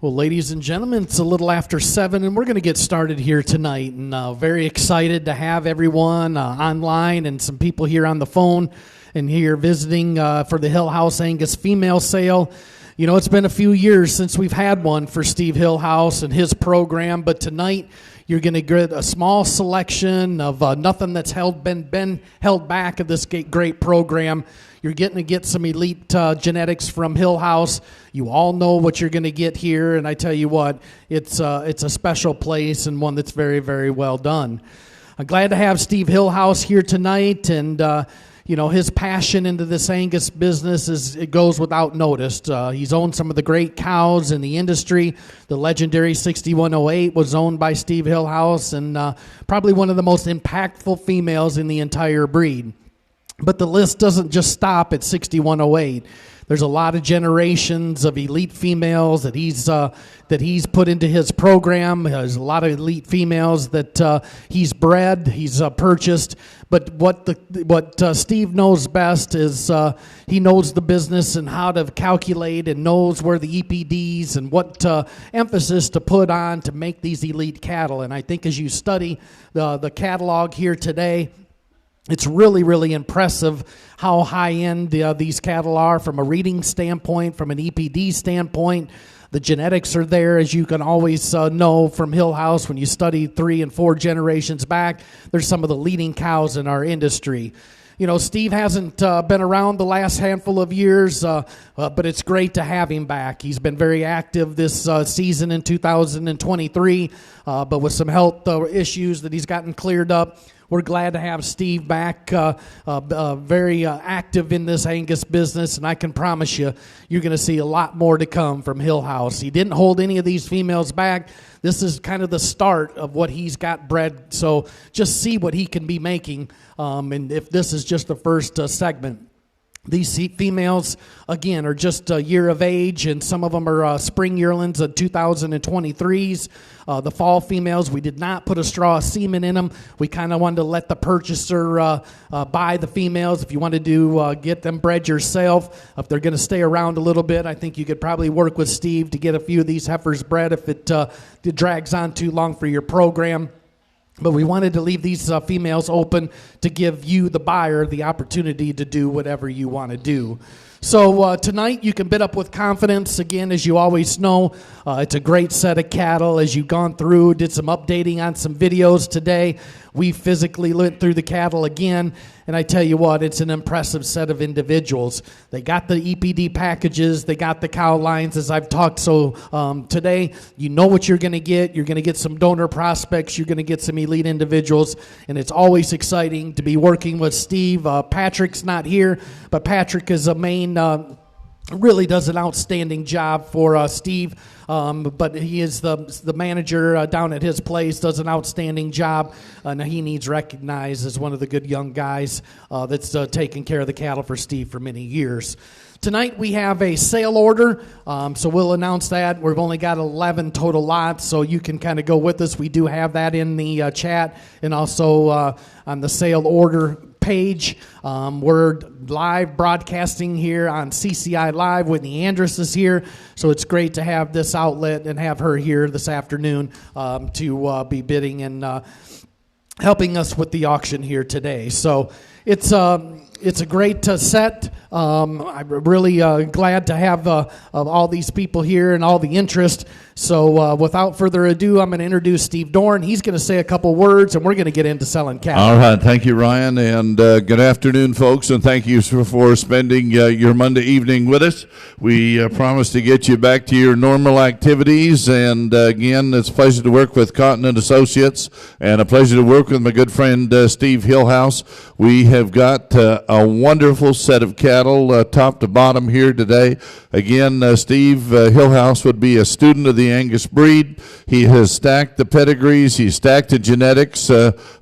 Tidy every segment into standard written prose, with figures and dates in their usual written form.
Well, ladies and gentlemen, it's a little after 7, and we're going to get started here tonight. And very excited to have everyone online and some people here on the phone and here visiting for the Hillhouse Angus female sale. You know, it's been a few years since we've had one for Steve Hillhouse and his program, but tonight you're going to get a small selection of nothing that's been held back of this great program. You're getting to get some elite genetics from Hillhouse. You all know what you're going to get here, and I tell you what, it's a special place and one that's very, very well done. I'm glad to have Steve Hillhouse here tonight, and you know, his passion into this Angus business it goes without noticed. He's owned some of the great cows in the industry. The legendary 6108 was owned by Steve Hillhouse, and probably one of the most impactful females in the entire breed. But the list doesn't just stop at 6108. There's a lot of generations of elite females that he's put into his program. There's a lot of elite females that he's bred, he's purchased. But what Steve knows best is he knows the business and how to calculate and knows where the EPDs and what emphasis to put on to make these elite cattle. And I think as you study the catalog here today, it's really, really impressive how high-end these cattle are from a reading standpoint, from an EPD standpoint. The genetics are there, as you can always know from Hillhouse. When you study 3 and 4 generations back, there's some of the leading cows in our industry. You know, Steve hasn't been around the last handful of years, but it's great to have him back. He's been very active this season in 2023, but with some health issues that he's gotten cleared up. We're glad to have Steve back, very active in this Angus business, and I can promise you, you're going to see a lot more to come from Hillhouse. He didn't hold any of these females back. This is kind of the start of what he's got bred, so just see what he can be making, and if this is just the first segment. These females, again, are just a year of age, and some of them are spring yearlings of 2023s. The fall females, we did not put a straw of semen in them. We kind of wanted to let the purchaser buy the females. If you wanted to get them bred yourself, if they're going to stay around a little bit, I think you could probably work with Steve to get a few of these heifers bred if it drags on too long for your program. But we wanted to leave these females open to give you, the buyer, the opportunity to do whatever you want to do. So tonight you can bid up with confidence. Again, as you always know, it's a great set of cattle. As you've gone through, did some updating on some videos today. We physically went through the cattle again, and I tell you what, it's an impressive set of individuals. They got the EPD packages, they got the cow lines, as I've talked. So today, you know what you're going to get. You're going to get some donor prospects, you're going to get some elite individuals, and it's always exciting to be working with Steve. Patrick's not here, but Patrick is a main, really does an outstanding job for Steve. But he is the manager down at his place, does an outstanding job, and he needs recognized as one of the good young guys that's taken care of the cattle for Steve for many years. Tonight we have a sale order, so we'll announce that. We've only got 11 total lots, so you can kind of go with us. We do have that in the chat and also on the sale order page. We're live broadcasting here on CCI Live. Whitney Andrus is here, so it's great to have this outlet and have her here this afternoon to be bidding and helping us with the auction here today. So it's a great set. I'm really glad to have all these people here and all the interest. So without further ado, I'm going to introduce Steve Dorn. He's going to say a couple words, and we're going to get into selling cattle. All right. Thank you, Ryan, and good afternoon, folks, and thank you for spending your Monday evening with us. We promise to get you back to your normal activities, and again, it's a pleasure to work with Continent Associates and a pleasure to work with my good friend Steve Hillhouse. We have got a wonderful set of cattle top to bottom here today. Again, Steve Hillhouse would be a student of the Angus breed. He has stacked the pedigrees, he's stacked the genetics,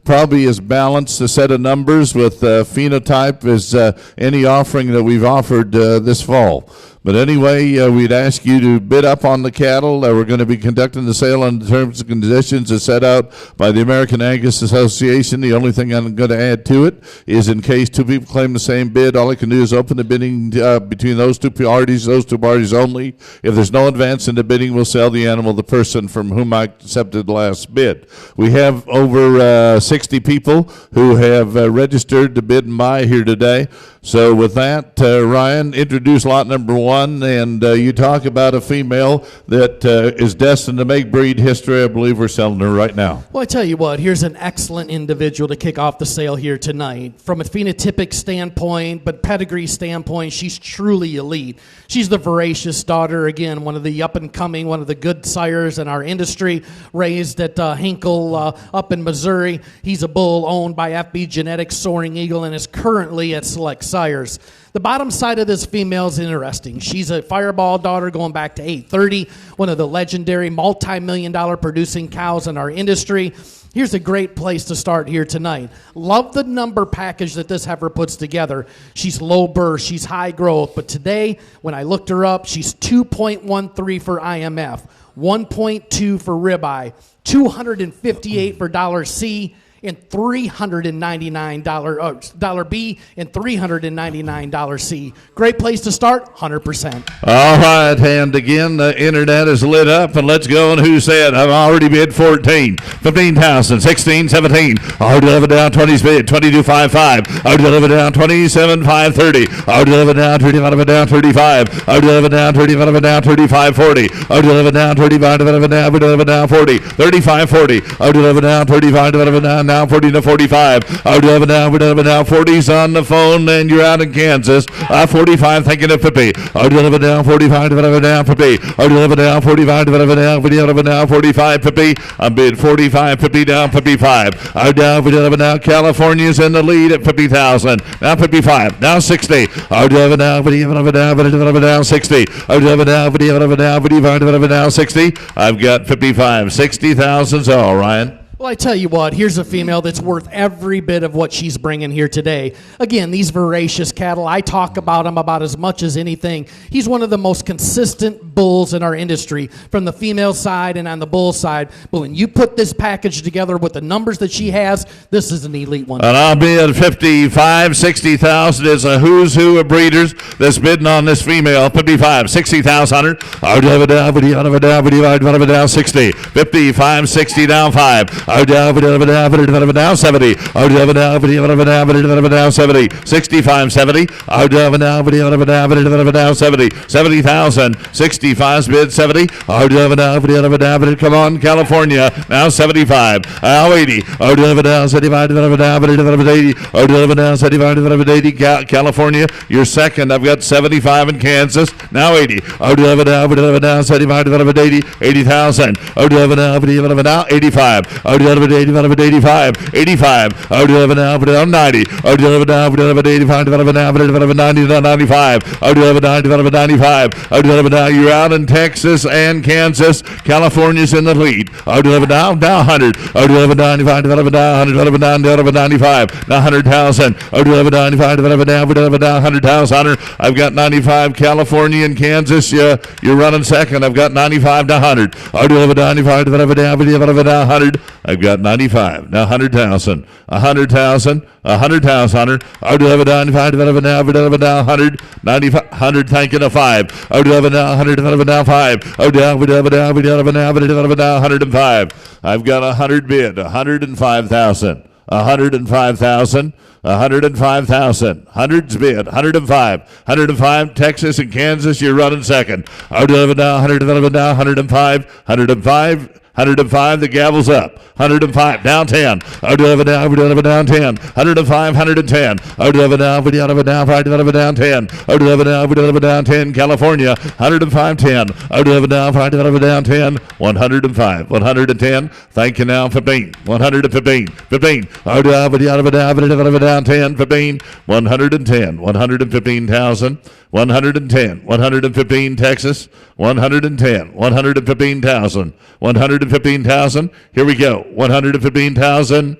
probably as balanced a set of numbers with phenotype as any offering that we've offered this fall. But anyway, we'd ask you to bid up on the cattle. We're going to be conducting the sale on the terms and conditions as set out by the American Angus Association. The only thing I'm going to add to it is in case two people claim the same bid, all I can do is open the bidding between those two parties only. If there's no advance in the bidding, we'll sell the animal to the person from whom I accepted the last bid. We have over 60 people who have registered to bid and buy here today. So with that, Ryan, introduce lot number one, and you talk about a female that is destined to make breed history. I believe we're selling her right now. Well, I tell you what, here's an excellent individual to kick off the sale here tonight. From a phenotypic standpoint, but pedigree standpoint, she's truly elite. She's the voracious daughter, again, one of the up-and-coming, one of the good sires in our industry, raised at Hinkle up in Missouri. He's a bull owned by FB Genetics, Soaring Eagle, and is currently at Select Sires. The bottom side of this female is interesting. She's a Fireball daughter going back to 830, one of the legendary multi-million-dollar producing cows in our industry. Here's a great place to start here tonight. Love the number package that this heifer puts together. She's low birth, she's high growth, but today, when I looked her up, she's 2.13 for IMF, 1.2 for ribeye, 258 for $C, and $399 B and $399 C. Great place to start, 100%. All right, and again, the internet is lit up, and let's go. And who said? I've already bid 14, 15,000, 16, 17. I'll deliver down 20's bid, 22.55. I'll deliver down 27.530. I'll deliver down 35, down 35. I'll deliver down 35, down 35.40. I'll deliver down 35, down 40, 35.40. I'll deliver down 35, down. Now 40 to 45. I'll deliver now. 40's on the phone, and you're out in Kansas. 45, thinking of Pippi. I'll deliver down 45, down Pippi. I'll deliver down 45, down 45, Pippi. I'm bid 45, Pippi down, Pippi 5. I'll deliver now. California's in the lead at 50,000. Now Pippi 5. Now 60. I'll deliver now. Down 60. I'll deliver now. 60. I've got 55. 60,000's all, Ryan. Well, I tell you what, here's a female that's worth every bit of what she's bringing here today. Again, these voracious cattle, I talk about them about as much as anything. He's one of the most consistent bulls in our industry, from the female side and on the bull side. But when you put this package together with the numbers that she has, this is an elite one. And I'll be at 55, 60,000 is a who's who of breeders that's bidding on this female. 55, 60,000. I'll deliver down 60. 55, 60 down 5. I'll down 70. I'll down 70. 65, 70. I'll down 70. 70,000. 65's bid 70. I'll down. Come on, California. Now 75. Now 80. I'll down 75. 80. I'll down 75. 80. California, you're second. I've got 75 in Kansas. Now 80. I'll down 75. 80. 80,000. I'll down 85. I'll deliver 85. 85. I'll deliver now 90. I'll deliver now 85. 90 to 95. I'll deliver 95. I'll deliver now. You're out in Texas and Kansas. California's in the lead. I'll deliver now 100. I'll deliver 95. Deliver down 100. Deliver 95. Now 100,000. I'll deliver 95. Deliver down 100,000. I've got 95. California and Kansas. You're running second. I've got 95 to 100. I'll deliver 95. Deliver down 100. I've got 95. Now 100,000. 100,000. 100,000. I'll deliver down 95. Deliver down 100. 95. 100. Thanking a 5. I'll deliver down 100. Deliver down 5. I'll deliver down 105. I've got 100 bid. 105,000. 105,000. 105,000. 100's bid. 105. 105. Texas and Kansas, you're running second. I'll deliver now 100. Deliver now 105. 105. 105, the gavel's up. 105, down 10. I'll deliver down 10. 105, 110. I'll deliver down 10. I'll deliver down 10. California, 105, 10. I'll deliver down 10. 105, 110. Thank you now, 15. 115, 15. I'll deliver down 10. 15. 110, 115,000. 110, 115 Texas, 110, 115,000, 115,000. Here we go, 115,000.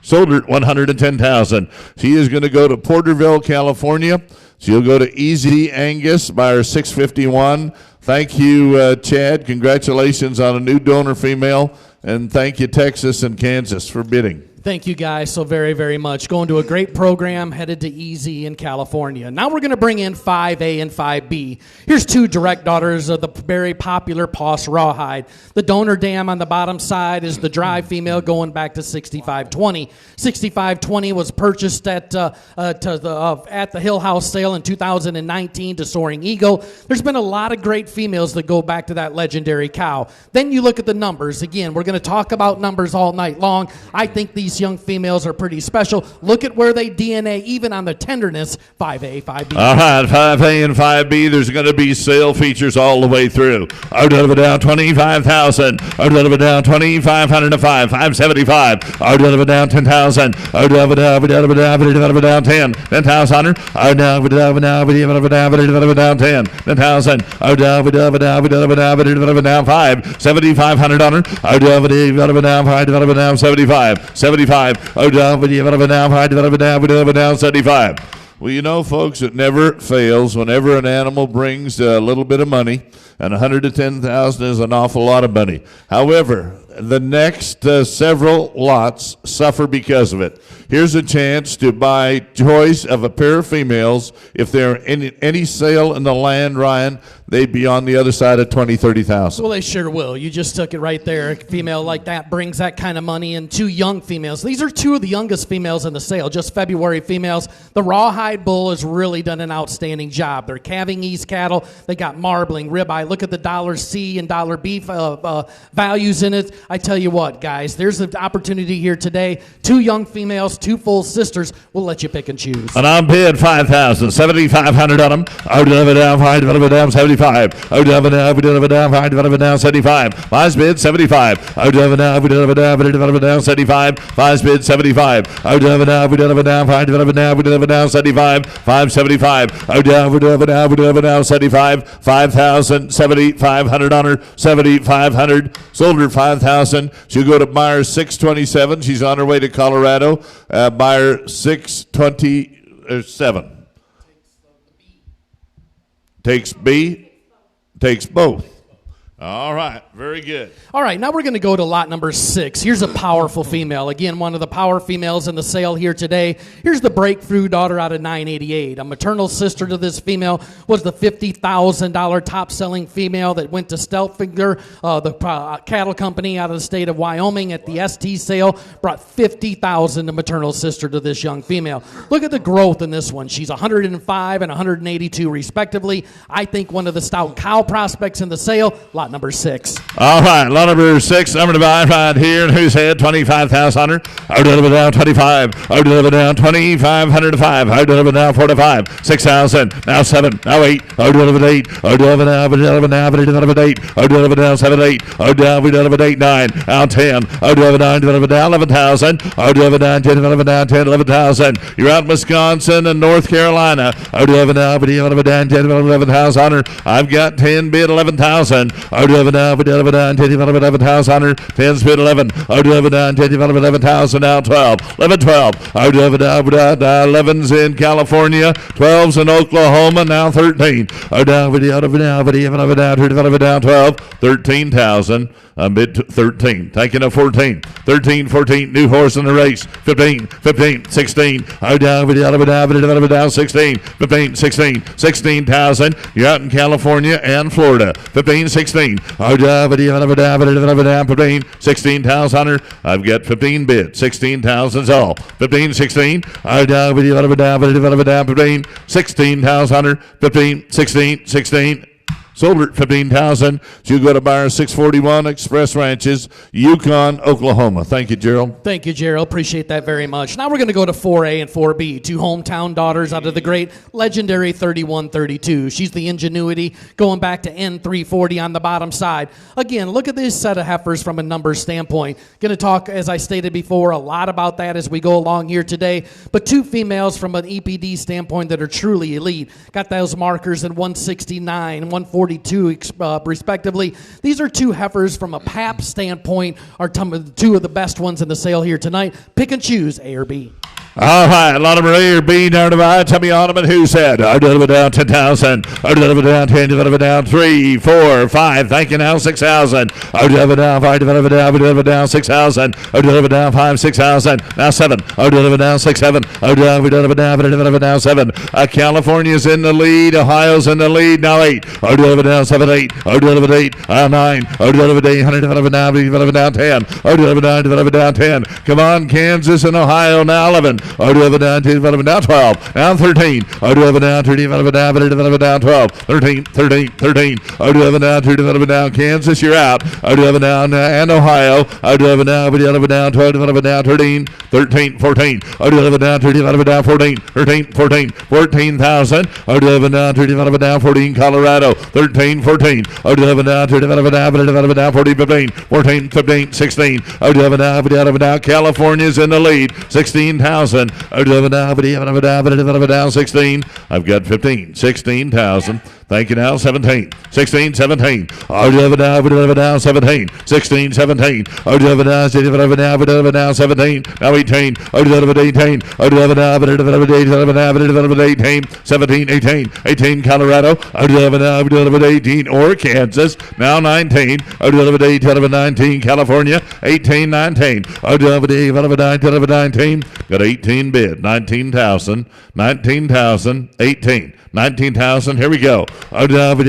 Sold her at 110,000. She is going to go to Porterville, California. So you'll go to Easy Angus, buyer 651. Thank you, Chad. Congratulations on a new donor female. And thank you, Texas and Kansas, for bidding. Thank you guys so very, very much. Going to a great program, headed to Easy in California. Now we're going to bring in 5A and 5B. Here's two direct daughters of the very popular Poss Rawhide. The donor dam on the bottom side is the drive female going back to 6520. 6520 was purchased at the Hillhouse sale in 2019 to Soaring Eagle. There's been a lot of great females that go back to that legendary cow. Then you look at the numbers. Again, we're going to talk about numbers all night long. I think these young females are pretty special. Look at where they DNA, even on the tenderness, 5A, 5B. All right, 5A and 5B, there's going to be sale features all the way through. Odova down 25,000. Odova down 2,500 to 575. Odova down 10,000. Odova down 10. 10,000. Odova down 10. 10,000. Odova down 5. 7,500 on Odova down 75. 75. Down 75. Well, you know, folks, it never fails. Whenever an animal brings a little bit of money, and 100 to 10,000 is an awful lot of money. However, the next several lots suffer because of it. Here's a chance to buy choice of a pair of females. If they're in any sale in the land, Ryan, they'd be on the other side of 20, 30,000. Well, they sure will. You just took it right there. A female like that brings that kind of money, and two young females. These are two of the youngest females in the sale, just February females. The Rawhide Bull has really done an outstanding job. They're calving East cattle. They got marbling, ribeye. Look at the $C and $B values in it. I tell you what, guys, there's an opportunity here today. Two young females, two full sisters. We'll let you pick and choose. And I'm bid 5,000, 7,500 on them. Odova down 5, down 75. Odova down 5, down 75. Five's bid 75. Odova down 75. Five's bid 75. Odova down 5, down 75. 575. Odova down 75. 5,000, 7,500 on her. 7,500. Sold her 5,000. She'll go to buyer 627. She's on her way to Colorado. Buyer 627. Takes B. Takes both. All right, very good. All right, now we're going to go to lot number 6. Here's a powerful female. Again, one of the power females in the sale here today. Here's the breakthrough daughter out of 988. A maternal sister to this female was the $50,000 top-selling female that went to Stelfinger, the cattle company out of the state of Wyoming at the ST sale. Brought $50,000, the maternal sister to this young female. Look at the growth in this one. She's 105 and 182 respectively. I think one of the stout cow prospects in the sale. Lot number 6. All right, lot number 6. I'm going to buy right here. And who's had 25,000 on her? Odova down 25. Odova down 2,500 to 5. Odova down 4 to 5. 6,000. Now 7. Now 8. Odova 8. Odova now 8. Odova down 7 8. Odova 8 9. Now 10. Odova down 11,000. Odova down 10. 11,000. You're out in Wisconsin and North Carolina. Odova down 10. 11,000 on her. I've got 10 bid 11,000. Odova down 10, 11,000 on her. 10's bid 11. Odova down 10, 11,000 now 12. 11, 12. Odova down 11's in California. 12's in Oklahoma now 13. Odova down 12. 13,000. Bid 13. Taking a 14. 13, 14. New horse in the race. 15, 15, 16. Odova down 16. 15, 16. 16,000. You're out in California and Florida. 15, 16. Odova 15. 16,000 on her. I've got 15 bid. 16,000's all. 15, 16. Odova 15. 16,000 on her. 15, 16, 16. Sold her at 15,000. She'll go to buyer 641 Express Ranches, Yukon, Oklahoma. Thank you, Gerald. Thank you, Gerald. Appreciate that very much. Now we're going to go to 4A and 4B, two hometown daughters out of the great legendary 3132. She's the Ingenuity, going back to N340 on the bottom side. Again, look at this set of heifers from a numbers standpoint. Going to talk, as I stated before, a lot about that as we go along here today. But two females from an EPD standpoint that are truly elite. Got those markers in 169 and 142 respectively. These are two heifers from a PAP standpoint, are two of the best ones in the sale here tonight. Pick and choose, A or B. All right, a lot of Maria B down to my Tommy Ottoman, who said, I deliver down 10,000, I deliver down 10, deliver down 3, 4, 5, thank you now, 6,000, I deliver down 5, deliver down 6,000, I deliver down 5, 6,000, now 7, I deliver down 6, 7, I deliver down 7, California's in the lead, Ohio's in the lead, now 8, I deliver down 7, 8, I deliver 8, 9, I deliver 8, 100, deliver down 10, I deliver down 10, come on, Kansas and Ohio, now 11, I deliver down 10, now 12, now 13. I deliver down 13, deliver down 12, 13, 13. I deliver down 2, deliver down Kansas, you're out. I deliver down and Ohio. I deliver down 12, deliver down 13, 14. I deliver down 13, deliver down 14, 14,000. I deliver down 13, deliver down 14, Colorado, 13, 14. I deliver down 13, deliver down 14, 15, 16. I deliver down, California's in the lead, 16,000. I deliver down 16. I've got 15, 16,000. Thank you now, 17, 16, 17. I deliver down 17, 16, 17. I deliver down 17, now 18. I deliver 18. I deliver down 18, 17, 18, Colorado. I deliver 18, or Kansas, now 19. I deliver 18, 19, California, 18, 19. I deliver 19, got 18 bid, 19,000, 18. 19,000, here we go. I deliver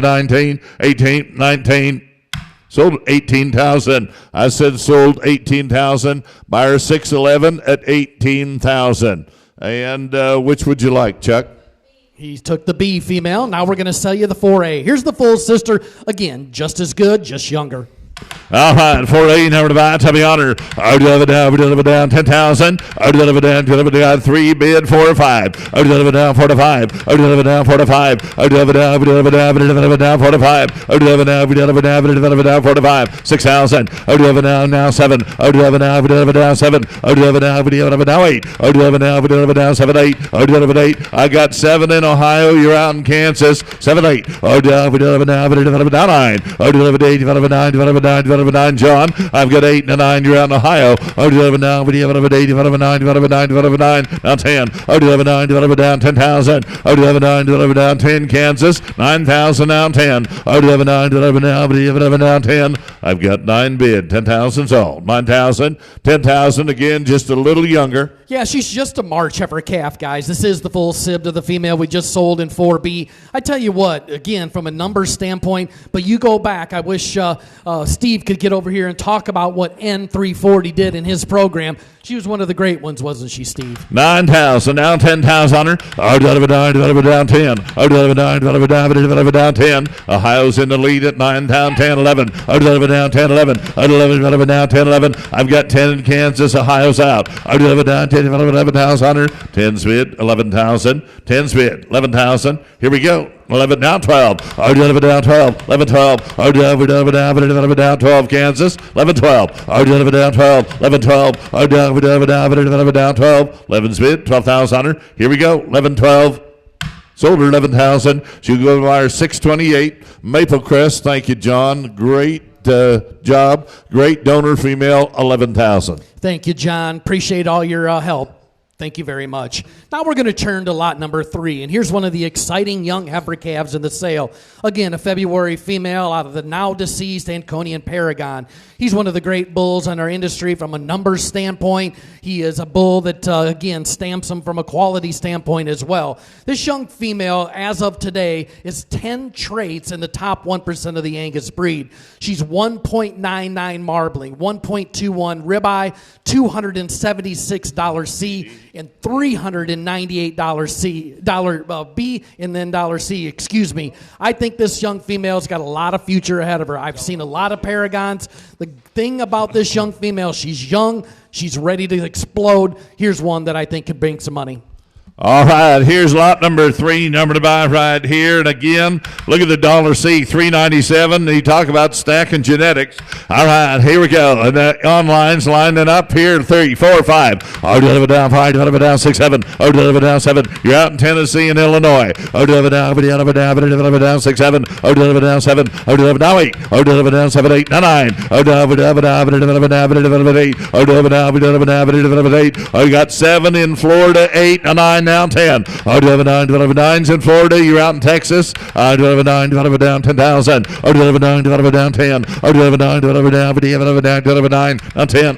19, 18, 19. Sold 18,000. I said sold 18,000. Buyer 611 at 18,000. And which would you like, Chuck? He took the B female. Now we're going to sell you the 4A. Here's the full sister. Again, just as good, just younger. All right, 4A, number divide, to be honored. I deliver down 10,000. I deliver down 3 bid, 4 or 5. I deliver down 4 to 5. I deliver down 4 to 5. I deliver down 4 to 5. I deliver down 4 to 5. 6,000. I deliver down now 7. I deliver down 7. I deliver now 8. I deliver down 7, 8. I deliver 8. I got 7 in Ohio. You're out in Kansas. 7, 8. I deliver down 9. I deliver 8. Deliver 9, John. I've got 8 and 9. You're out in Ohio. I deliver now. Deliver 8. Deliver 9. Now 10. I deliver 9. Deliver down 10,000. I deliver 9. Deliver down 10. Kansas. 9,000 now 10. I deliver 9. Deliver down 10. I've got 9 bid. 10,000 sold. 9,000. 10,000 again. Just a little younger. Yeah, she's just a March heifer calf, guys. This is the full sib to the female we just sold in 4B. I tell you what, again, from a numbers standpoint, but you go back. I wish Steve could get over here and talk about what N340 did in his program. She was one of the great ones, wasn't she, Steve? 9,000, now 10,000 on her. I deliver down 10. I deliver down 10. Ohio's in the lead at 9 down 10, 11. I deliver down 10, 11. I deliver down 10, 11. I've got 10 in Kansas. Ohio's out. I deliver down 10, 11,000 on her. 10 spit, 11,000. 10 spit, 11,000. Here we go. 11 down 12. I deliver down 12. 11, 12. I deliver down 12. Kansas. 11, 12. I deliver down 12. 11, 12. I deliver down 12. 11 spit. 12,000 on her. Here we go. 11, 12. Sold her 11,000. She'll go to buyer 628. Maple Crest. Thank you, John. Great job. Great donor female. 11,000. Thank you, John. Appreciate all your help. Thank you very much. Now we're going to turn to lot number 3, and here's one of the exciting young heifer calves in the sale. Again, a February female out of the now deceased Anconian Paragon. He's one of the great bulls in our industry from a numbers standpoint. He is a bull that, again, stamps him from a quality standpoint as well. This young female, as of today, is 10 traits in the top 1% of the Angus breed. She's 1.99 marbling, 1.21 ribeye, $276 C, and $398 B, and then $C, excuse me. I think this young female's got a lot of future ahead of her. I've seen a lot of Paragons. The thing about this young female, she's young, she's ready to explode. Here's one that I think could bring some money. All right, here's lot number 3, number to buy right here. And again, look at the $C, $3.97. You talk about stacking genetics. All right, here we go. And the online's lining up here. 3, 4, 5. Oh, deliver down 5, deliver down 6, 7. Oh, deliver down 7. You're out in Tennessee and Illinois. Oh, deliver down 6, 7. Oh, deliver down 7. Oh, deliver down 8. Oh, deliver down 7, 8, 9. Oh, deliver down 8. Oh, deliver 8. Oh, you got 7 in Florida, 8, 9. Down 10. Oh, 9's in Florida. You're out in Texas. 9 down 10,000. Oh, 9 down 10. Oh, 9 down 10,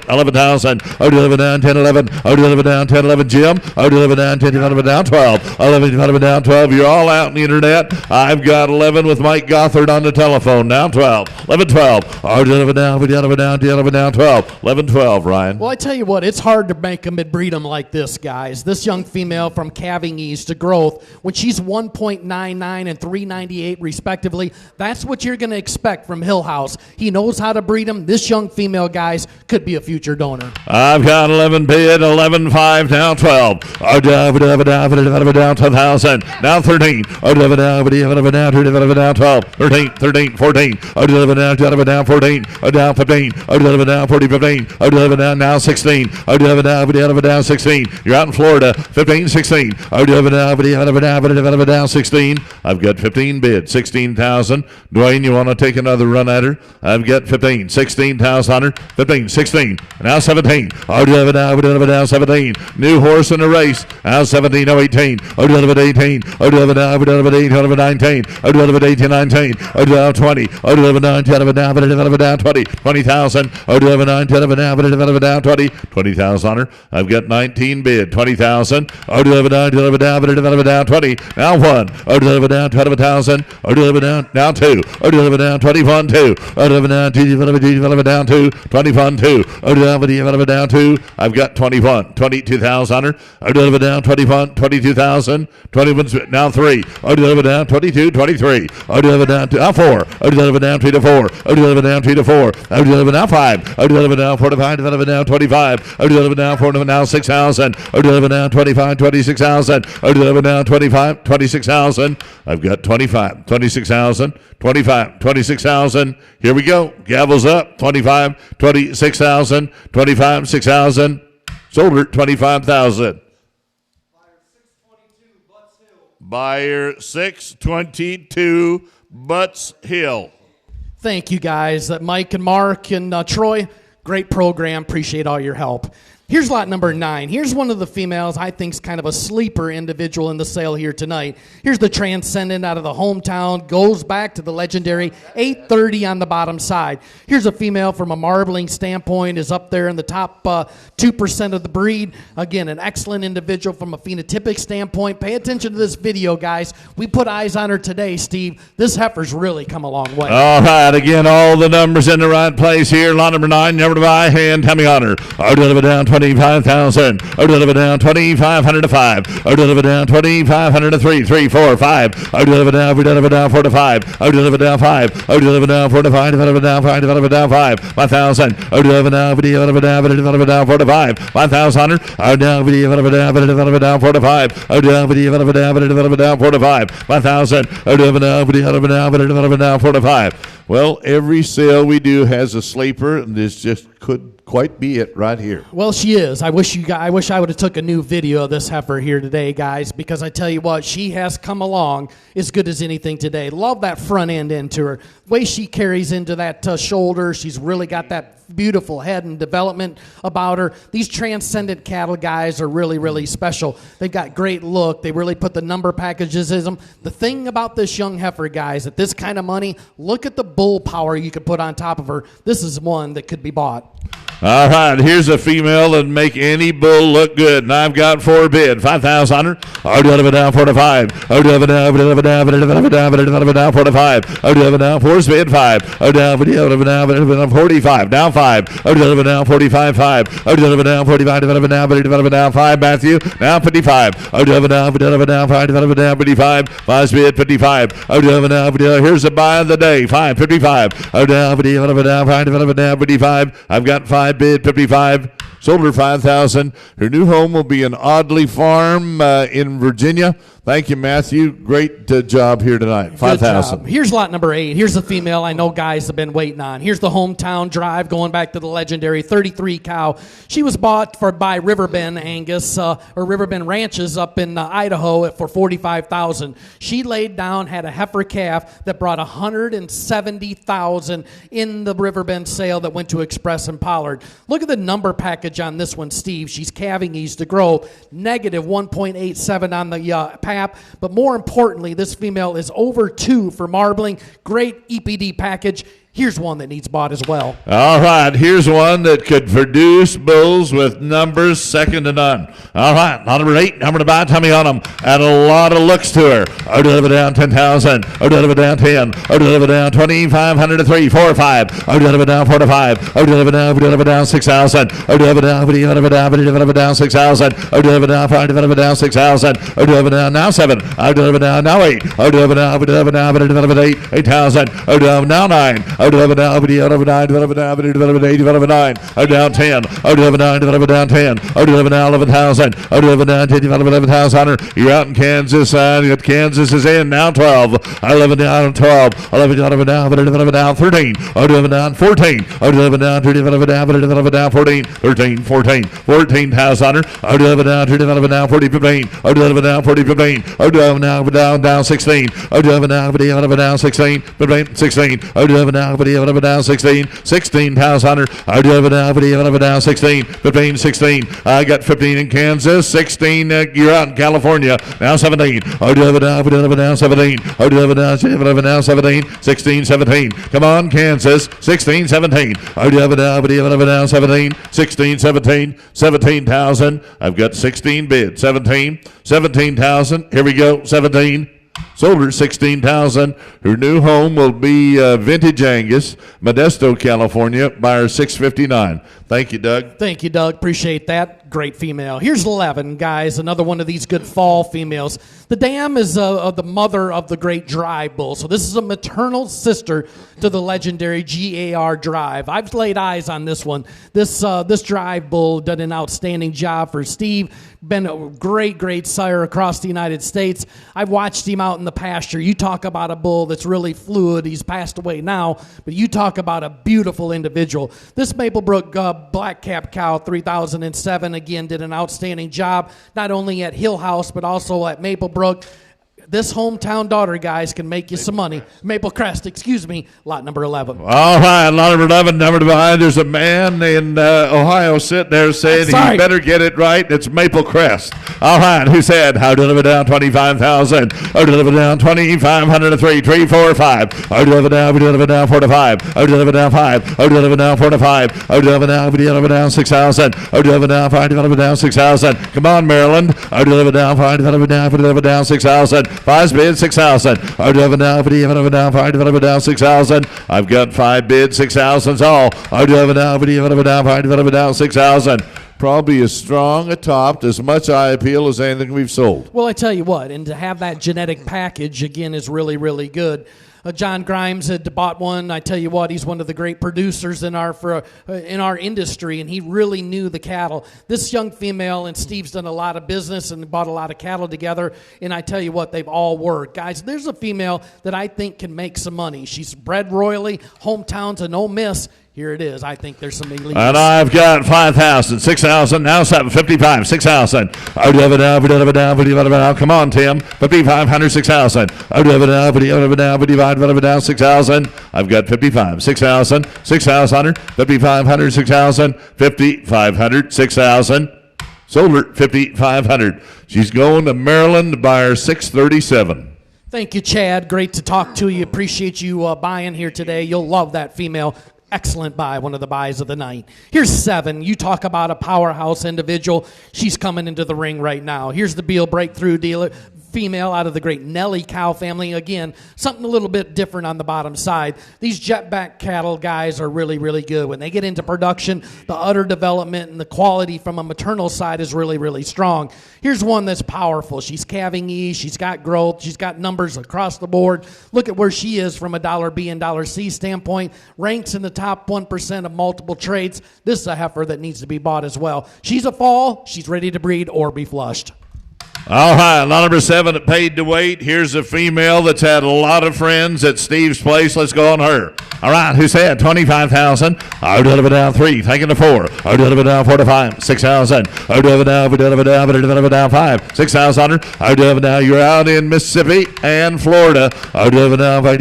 11,000. Oh, 10, 11. Oh, down 10, 11, Jim. Oh, down 10, down 12. 11 down 12. You're all out on the internet. I've got 11 with Mike Gothard on the telephone. Down 12. 11, 12. Oh, down 12. 11, 12, Ryan. Well, I tell you what, it's hard to make them and breed them like this, guys. This young female from calving ease to growth, when she's 1.99 and 398 respectively, that's what you're going to expect from Hillhouse. He knows how to breed them. This young female, guys, could be a future donor. I've got 11 bid, 11, 5, down 12. Oh, down 10,000. Now 13. Oh, down 12. 13, 14. Oh, down 14. Oh, down 15. Oh, down 40, 15. Oh, down now 16. Oh, down 16. You're out in Florida. 15, 16. Oh, down 16. I've got 15 bid, 16,000. Dwayne, you want to take another run at her? I've got 15, 16,000. 15, 16. Now 17. Oh, down 17. New horse in the race. Now 17, oh, 18. Oh, down 18. Oh, down 19. Oh, down 18, 19. Oh, down 20. Oh, down 20. 20,000. Oh, down 20. 20,000 on her. I've got 19 bid, 20,000. Oh, down 20. Now 1. Oh, down 12,000. Oh, down 2. Oh, down 21, 2. Oh, down 2. 21, 2. Oh, down 2. I've got 21. 22,000 on her. Oh, down 21. 22,000. 21. Now 3. Oh, down 22. 23. Oh, down 2. Now 4. Oh, down 3 to 4. Oh, down 3 to 4. Oh, down 5. Oh, down 45. Down 25. Oh, down 4. Now 6,000. Oh, down 25. 26,000. Oh, down 25. 26,000. I've got 25. 26,000. 25. 26,000. Here we go. Gavels up. 25. 26,000. 25. 6,000. Sold her 25,000. Buyer 622 Butts Hill. Thank you, guys. Mike and Mark and Troy, great program. Appreciate all your help. Here's lot number 9. Here's one of the females I think's kind of a sleeper individual in the sale here tonight. Here's the Transcendent out of the hometown. Goes back to the legendary 830 on the bottom side. Here's a female from a marbling standpoint, is up there in the top 2% of the breed. Again, an excellent individual from a phenotypic standpoint. Pay attention to this video, guys. We put eyes on her today, Steve. This heifer's really come a long way. All right, again, all the numbers in the right place here. Lot number 9, number to buy, hand, Tommy Honor. Oh, deliver down 25,000. Oh, deliver down 2,500 to 5. Oh, deliver down 2,500 to 3, 3, 4, 5. Oh, deliver down 4 to 5. Oh, deliver down 5. Oh, deliver down 4 to 5. Deliver down 5. Deliver down 5. 5,000. Oh, deliver down 4 to 5. 5,000. Oh, down 4 to 5. Oh, down 4 to 5. 5,000. Oh, deliver down 4 to 5. Well, every sale we do has a sleeper, and this just could quite be it right here. Well, she is. I wish I would have took a new video of this heifer here today, guys, because I tell you what, she has come along as good as anything today. Love that front end into her. The way she carries into that shoulder, she's really got that beautiful head and development about her. These Transcendent cattle guys are really, really special. They've got great look. They really put the number packages in them. The thing about this young heifer, guys, at this kind of money, look at the bull power you could put on top of her. This is one that could be bought. All right, here's a female that make any bull look good, and I've got 4 bid, 5,000 on her. Oh, deliver down 4 to 5. Oh, deliver down 4 to 5. Oh, deliver down 4's bid 5. Oh, down 45, down 5. Oh, deliver down 45, 5. Oh, deliver down 45, deliver down 5, Matthew. Now 55. Oh, deliver down 5, deliver down 55. 5's bid 55. Oh, deliver down, here's the buy of the day, 5, 55. Oh, down 5, deliver down 55. I've got 5 bid 55. Sold her $5,000. Her new home will be in Audley Farm in Virginia. Thank you, Matthew. Great job here tonight. $5,000. Here's lot number 8. Here's the female I know guys have been waiting on. Here's the hometown drive going back to the legendary 33 cow. She was bought by Riverbend Angus or Riverbend Ranches up in Idaho for $45,000. She laid down, had a heifer calf that brought $170,000 in the Riverbend sale that went to Express and Pollard. Look at the number package on this one, Steve. She's calving ease to grow, negative 1.87 on the pap, but more importantly, this female is over 2 for marbling. Great EPD package. Here's one that needs bought as well. All right, here's one that could produce bulls with numbers second to none. All right, number 8, number to buy, tummy on them, and a lot of looks to her. Deliver down 10,000. Deliver down 10. Deliver down 2,500 to 3, 4, 5. Deliver down 4 to 5. Deliver down 6,000. Deliver down 6,000. Deliver down 5. Deliver down 6,000. Deliver down now 7. Deliver down now 8. Deliver down 8,000. Deliver now 9. Deliver down 9. Deliver down 10. Deliver down 10. Deliver down 11,000. Deliver down 10. Deliver 11,000. You're out in Kansas. Kansas is in now 12. 11 down 12. 11 down 13. Deliver down 14. Deliver down 14. 13 14. 14,000. Deliver down 40 15. Deliver down 40 15. Deliver down 16. Deliver down 16. 16. Deliver down 16. 16,000. Deliver down 16. 15 16. I got 15 in Kansas. 16. You're out in California. Now 17. Deliver down 17. Deliver down 17. 16 17. Come on, Kansas. 16 17. Deliver down 17. 16 17. 17,000. I've got 16 bids. 17. 17,000. Here we go. 17. Sold her 16,000. Her new home will be Vintage Angus, Modesto, California. Buyer 659. Thank you, Doug. Thank you, Doug. Appreciate that. Great female. Here's 11, guys. Another one of these good fall females. The dam is the mother of the great Drive bull. So this is a maternal sister to the legendary GAR Drive. I've laid eyes on this one. This Drive bull did an outstanding job for Steve. Been a great sire across the United States. I've watched him out in the pasture. You talk about a bull that's really fluid. He's passed away now, but you talk about a beautiful individual. This Maplebrook Black Cap cow, 3007, again, did an outstanding job, not only at Hillhouse, but also at Maplebrook. This hometown daughter, guys, can make you some money. Maple Crest, lot number 11. All right, lot number 11, number to behind. There's a man in Ohio sitting there saying he better get it right. It's Maple Crest. All right, who said, how deliver down 25,000? Or deliver down 2,500 to 3, 3, 4, 5. Or deliver down 4 to 5. Or deliver down 5. Or deliver down 4 to 5. Or deliver down 6,000. Or deliver down 5, deliver down 6,000. Come on, Maryland. Or deliver down 5, deliver down 6,000. 5 bids, 6,000. Deliver down 5, deliver down 6,000. I've got 5 bids, 6,000's all. Deliver down 5, deliver down 6,000. Probably as strong a top, as much eye appeal as anything we've sold. Well, I tell you what, and to have that genetic package, again, is really, really good. John Grimes had bought one. I tell you what, he's one of the great producers in our industry, and he really knew the cattle. This young female, and Steve's done a lot of business and bought a lot of cattle together, and I tell you what, they've all worked. Guys, there's a female that I think can make some money. She's bred royally, hometown's a no miss. Here it is. I think there's some elite. And I've got 5,000, 6,000, now 755, 6,000. Come on, Tim. 5,500, 6,000. 6,000. I've got 55, 6,000, 6,000, 5,500, 6,000, 5,500, 6,000. Sold her 5,500. She's going to Maryland, buyer 637. Thank you, Chad. Great to talk to you. Appreciate you buying here today. You'll love that female. Excellent buy, one of the buys of the night. Here's 7. You talk about a powerhouse individual. She's coming into the ring right now. Here's the Beal Breakthrough dealer. female out of the great Nelly cow family. Again, something a little bit different on the bottom side. These jetback cattle guys are really, really good. When they get into production, the udder development and the quality from a maternal side is really, really strong. Here's one that's powerful. She's calving ease. She's got growth. She's got numbers across the board. Look at where she is from a $B and $C standpoint. Ranks in the top 1% of multiple traits. This is a heifer that needs to be bought as well. She's a fall. She's ready to breed or be flushed. All right, lot number 7 at paid to wait. Here's a female that's had a lot of friends at Steve's place. Let's go on her. All right, who said 25,000? I would have it down 3, taking the 4. I would have it down 4 to 5, 6,000. I would have it down 5, 6,000. I would have it down. You're out in Mississippi and Florida. I would have it down 5,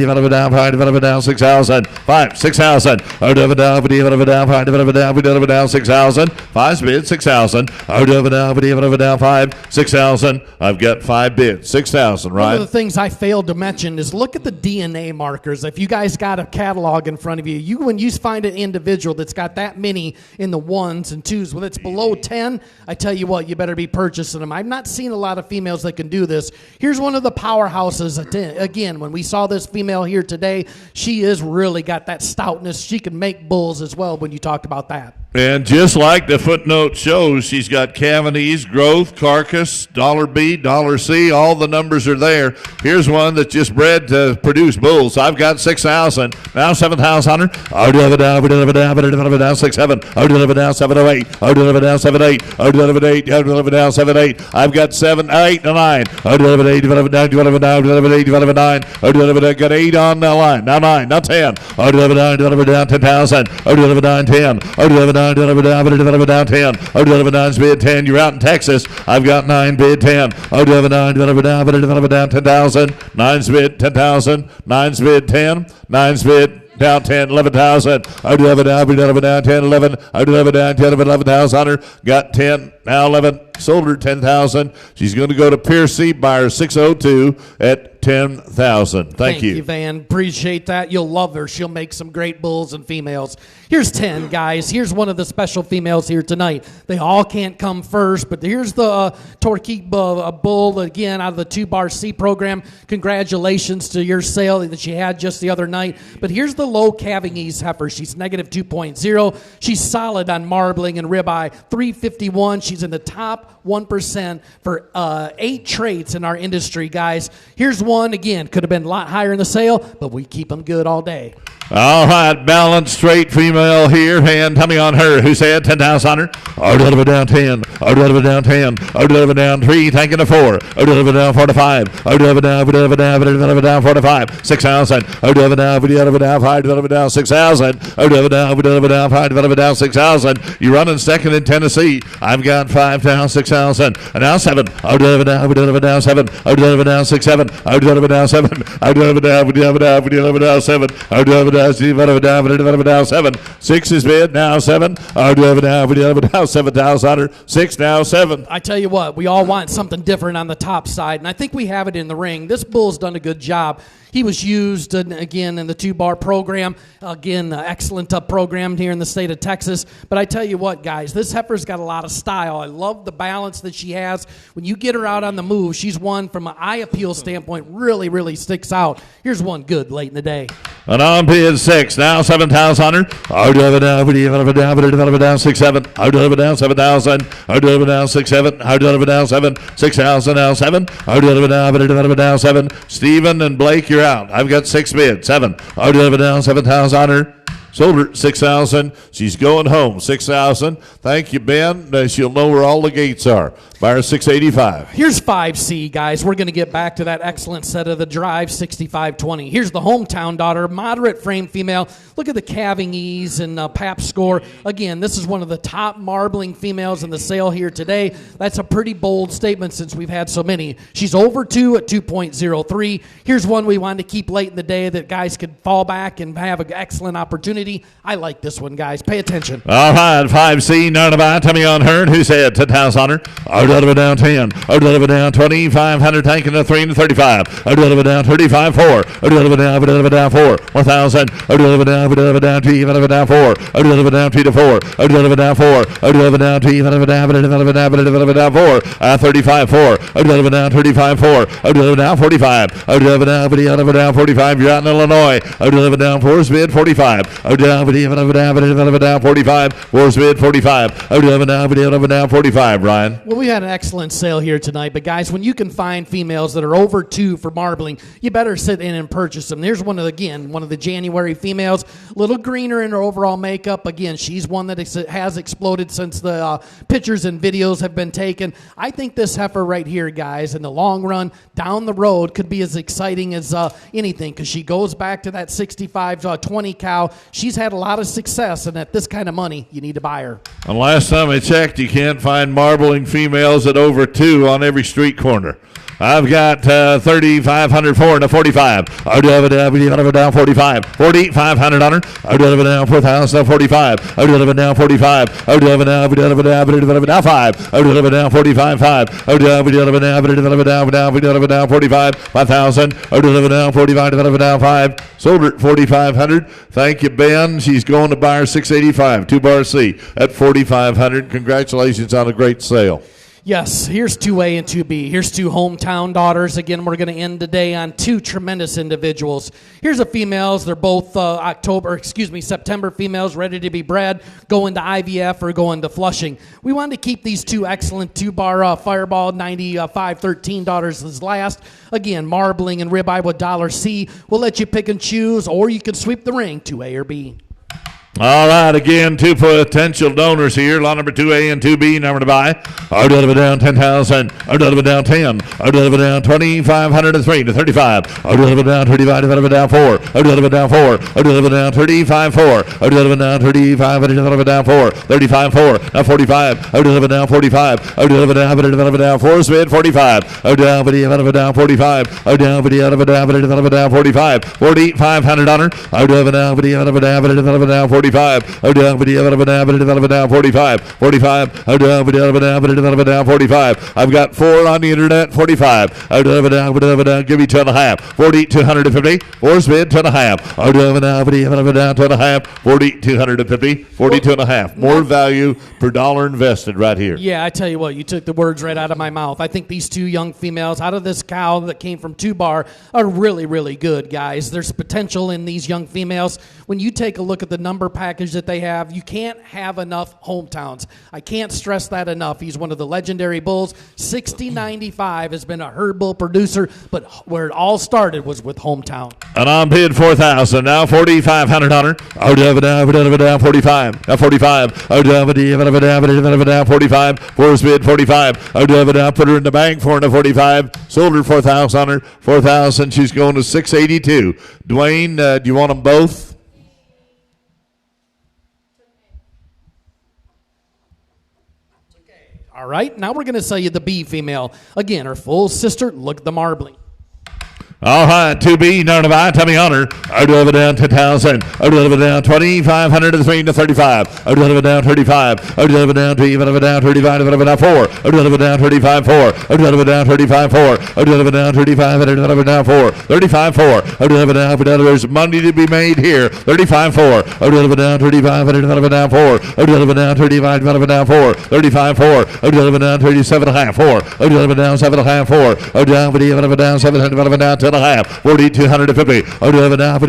down 6,000, 5, 6,000. I would have it down 5, down 6,000. 5 bid 6,000. I would have it down 5, 6,000. I've got 5 bids, 6,000, right? One of the things I failed to mention is look at the DNA markers. If you guys got a catalog in front of you, when you find an individual that's got that many in the 1s and 2s, when it's below 10, I tell you what, you better be purchasing them. I've not seen a lot of females that can do this. Here's one of the powerhouses. Again, when we saw this female here today, she is really got that stoutness. She can make bulls as well when you talked about that. And just like the footnote shows, she's got cavities, growth, carcass, $B, $C, all the numbers are there. Here's one that's just bred to produce bulls. I've got 6,000, now 7,000. I would have it down 6, 7. I would have it down 7, 8. I would have it down 7, 8. I would have it 8. I would have it down 7, 8. I've got 7, 8, and 9. I would have it 8, develop it down, develop it down, develop it 8, develop it 9. I would have it got 8 on the line, now 9, now 10. I would have it down, develop it down 10,000. I would have it down 10. I would have it down 10. I would have it down 10. I would have it down bid 10. You're out in Texas. I've got 9 bid 10. I would have it down 10,000. 9's bid 10,000. 9's bid 10. 9's bid down 10, 11,000. I would have it down 10, 11. I would have it down 10, 11,000. Got 10, now 11. Sold her 10,000. She's going to go to Pierce Seed Buyer 602 at 10,000. Thank you, Van. Appreciate that. You'll love her. She'll make some great bulls and females. Here's 10, guys. Here's one of the special females here tonight. They all can't come first, but here's the Torquay bull, again, out of the 2-bar C program. Congratulations to your sale that you had just the other night. But here's the low calving ease heifer. She's negative 2.0. She's solid on marbling and ribeye. 351. She's in the top 1% for 8 traits in our industry, guys. Here's one, again, could have been a lot higher in the sale, but we keep them good all day. All right, balanced straight female here. Hand tummy on her. Who said 10,000? I would have it down 10. I would have it down 10. I would have it down 3, thanking the 4. I would have it down 4 to 5. I would have it down 4 to 5. 6,000. I would have it down 5. I would have it down 6,000. I would have it down 5. I would have it down 6,000. You're running second in Tennessee. I've got 5 down, 6,000. And now 7. I would have it down 7. I would have it down 6, 7. I would have it down 7. I would have it down 7. I would have it down 7. 6 is bid, now 7. I would have it down 7,000. 6, now 7. I tell you what, we all want something different on the top side, and I think we have it in the ring. This bull's done a good job. He was used, again, in the 2-bar program. Again, excellent program here in the state of Texas. But I tell you what, guys, this heifer's got a lot of style. I love the balance that she has. When you get her out on the move, she's one from an eye appeal standpoint, really, really sticks out. Here's one good late in the day. And on bid 6, now 7,000. I would have it down 6, 7. I would have it down 7,000. I would have it down 6, 7. I would have it down 7. 6,000, now 7. I would have it down 7. Stephen and Blake, you're out. I've got 6 bids. 7. I would have it down 7,000. Sold her 6,000. She's going home 6,000. Thank you, Ben. She'll know where all the gates are. Buyer 685. Here's 5C, guys. We're going to get back to that excellent set of the drive 6520. Here's the hometown daughter, moderate frame female. Look at the calving ease and pap score. Again, this is one of the top marbling females in the sale here today. That's a pretty bold statement since we've had so many. She's over 2 at 2.03. Here's one we wanted to keep late in the day that guys could fall back and have an excellent opportunity. opportunity. I like this one, guys. Pay attention. All right, 5C, none about Tommy on Hearn, who said 10,000 on her. O'Donovan down 10. O'Donovan down 2,500, taking the 3 to 35. O'Donovan down 35, 4. O'Donovan down 4. 1,000. O'Donovan down 2, O'Donovan down 4. O'Donovan down 2 to 4. O'Donovan down 4. O'Donovan down 2, O'Donovan down 4. 35, 4. O'Donovan down 35, 4. O'Donovan down 45. O'Donovan down 45. You're out in Illinois. O'Donovan down 4, bid 45. O'Donovan down 45. 4's bid 45. O'Donovan down 45. Ryan. Well, we had an excellent sale here tonight, but guys, when you can find females that are over 2 for marbling, you better sit in and purchase them. There's one of the January females, a little greener in her overall makeup. Again, she's one that has exploded since the pictures and videos have been taken. I think this heifer right here, guys, in the long run, down the road, could be as exciting as anything, because she goes back to that 65-20 cow. She's had a lot of success, and at this kind of money, you need to buy her. And last time I checked, you can't find marbling females at over 2 on every street corner. I've got 3,500 for and a 45. O'Donovan down 45. 4,500 on her. O'Donovan down 4,000 45. O'Donovan down 45. O'Donovan down 5. O'Donovan down 45 5. O'Donovan down 45 5,000. O'Donovan down 45 down 5. Sold her at 4,500. Thank you, Ben. She's going to buy her 685. 2-bar C at 4,500. Congratulations on a great sale. Yes, here's 2A and 2B. Here's 2 hometown daughters. Again, we're going to end today on 2 tremendous individuals. Here's the females. They're both September females ready to be bred, going to IVF or going to Flushing. We wanted to keep these 2 excellent 2-bar Fireball 9513 daughters as last. Again, marbling and ribeye with $C. We'll let you pick and choose, or you can sweep the ring, 2A or B. All right, again, 2 potential donors here. Lot number 2A and 2B, number to buy. O'Donovan down 10,000. O'Donovan down 10. O'Donovan down 2,503 to 35. O'Donovan down 35. O'Donovan down 4. O'Donovan down 4. O'Donovan down 35 4. O'Donovan down 35. O'Donovan down 4. 35 4. Now 45. O'Donovan down 45. O'Donovan down 4. Bid 45. O'Donovan down 45. O'Donovan down 45. 4,500 on her. O'Donovan down 45. 45. O'Donovan down 45. 45. O'Donovan down 45. I've got 4 on the internet. 45. O'Donovan down. Give me 2.5. 4,250. 4's bid 2.5. O'Donovan down 2.5. 4,250. 42.5. More value per dollar invested right here. Yeah, I tell you what, you took the words right out of my mouth. I think these 2 young females out of this cow that came from 2-bar are really, really good, guys. There's potential in these young females. When you take a look at the number package that they have, you can't have enough hometowns. I can't stress that enough. He's one of the legendary bulls. 6095 has been a herd bull producer, but where it all started was with hometown. And on bid 4,000. Now 4,500 on her. O'Donovan down 45. Now 45. O'Donovan down 45. 4's bid 45. O'Donovan down, put her in the bank for her 45. Sold her 4,000 on her. 4,000. She's going to 682. Dwayne, do you want them both? All right, now we're going to sell you the B female. Again, her full sister. Look at the marbling. All right, 2B, none of I, Tommy Hunter. O'Donovan down 10,000. O'Donovan down 2,500 to 3 to 35. O'Donovan down 35. O'Donovan down 2. O'Donovan down 35. O'Donovan down 4. O'Donovan down 35 4. O'Donovan down 35 4. O'Donovan down 35. O'Donovan down 4. 35 4. O'Donovan down. There's money to be made here. 35 4. O'Donovan down 35. O'Donovan down 4. O'Donovan down 35. O'Donovan down 4. 35 4. O'Donovan down 37.5. 4. O'Donovan down 7.5. 4. O'Donovan down 7. O'Donovan down 10.5. 4,250. O'Donovan down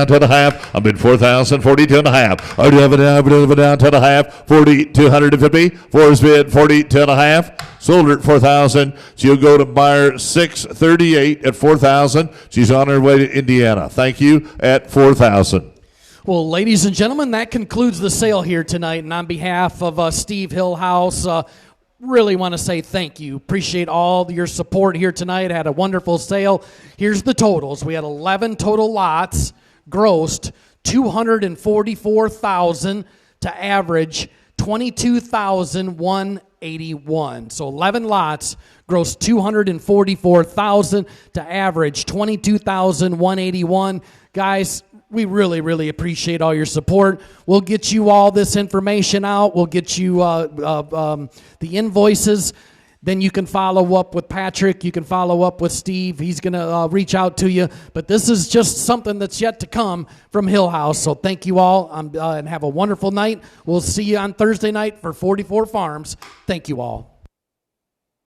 2.5. I'm in 4,000. 42.5. O'Donovan down 10.5. 4,250. 4's bid 42.5. Sold her at 4,000. She'll go to buyer 638 at 4,000. She's on her way to Indiana. Thank you at 4,000. Well, ladies and gentlemen, that concludes the sale here tonight. And on behalf of Steve Hillhouse, really want to say thank you. Appreciate all your support here tonight. Had a wonderful sale. Here's the totals. We had 11 total lots, grossed $244,000 to average $22,181. So 11 lots, grossed $244,000 to average $22,181. Guys, we really, really appreciate all your support. We'll get you all this information out. We'll get you the invoices. Then you can follow up with Patrick. You can follow up with Steve. He's going to reach out to you. But this is just something that's yet to come from Hillhouse. So thank you all, and have a wonderful night. We'll see you on Thursday night for 44 Farms. Thank you all.